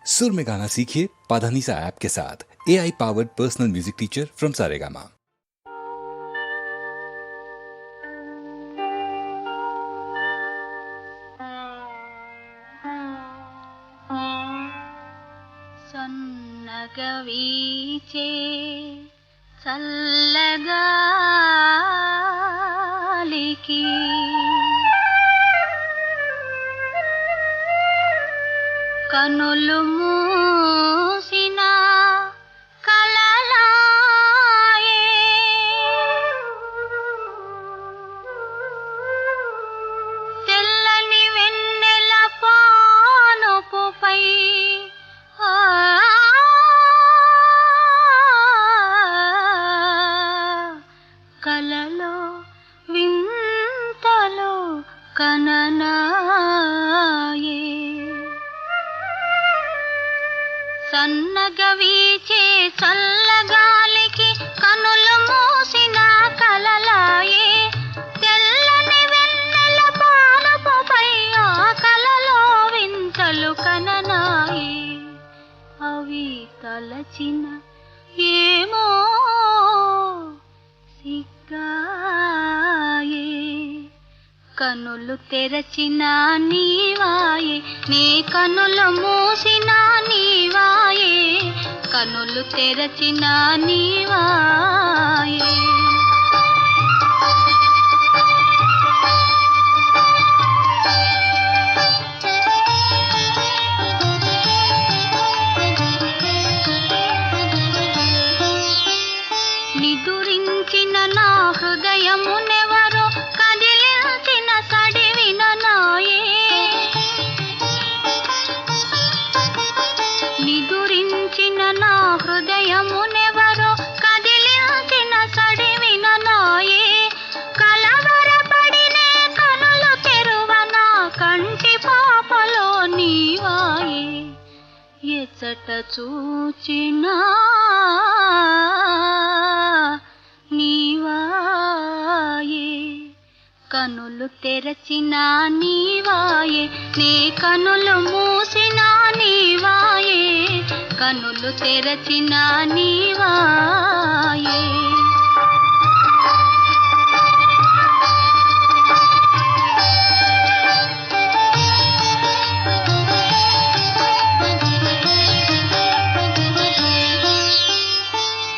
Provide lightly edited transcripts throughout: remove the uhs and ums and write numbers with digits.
सुर में गाना सीखिए पाधानीसा ऐप के साथ। AI powered personal music teacher from Saregama. సన్నగవీచే చల్లగాలికి కనులు మూసిన కలలాయే తెల్లని వెన్నెల పానుపుపై కలలో వింతలో కననాయే సన్నగవీచే చల్లగాలికి కనులు మూసిన కలలాయే తెల్లని వెన్నెల పానుపుపై ఆ కలలో వింతలు కననాయే అవి తలచిన ఏమో సిగ్గాయే కనులు తెరచిన నీవాయే నీ కనులు మూసిన నీవాయే కనులు తెరచిన నీవాయే నిదురించిన నా హృదయమునెవరో కదిలించిన సడివిన నాయే నిదురించిన నా హృదయమునెవరో కదిలించిన సడివిన నాయే కలవరపడినే కనులు తెరువన కంటి పాపలో నీవాయే ఎచ్చట చూచినా నీవాయే కనులు తెరచిన నీవాయే నీ కనులు మూసిన నీవాయే కనులు తెరచిన నీవాయే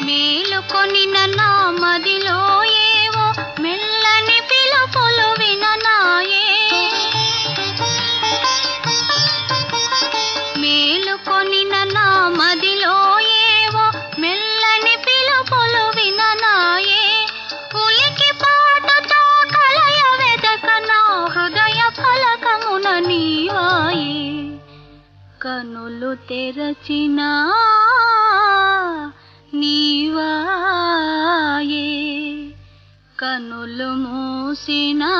మేలుకొనిన నా మదిలో ఏవో మెల్లని పిలుపులు విననాయే మేలుకొనిన నా మదిలో ఏవో మెల్లని పిలుపులు విననాయే ఉలికి పాటతో కలయ వెదక నా హృదయ ఫలకమున నీవాయే కనులు తెరచినా నీవాయే కనులు మూసినా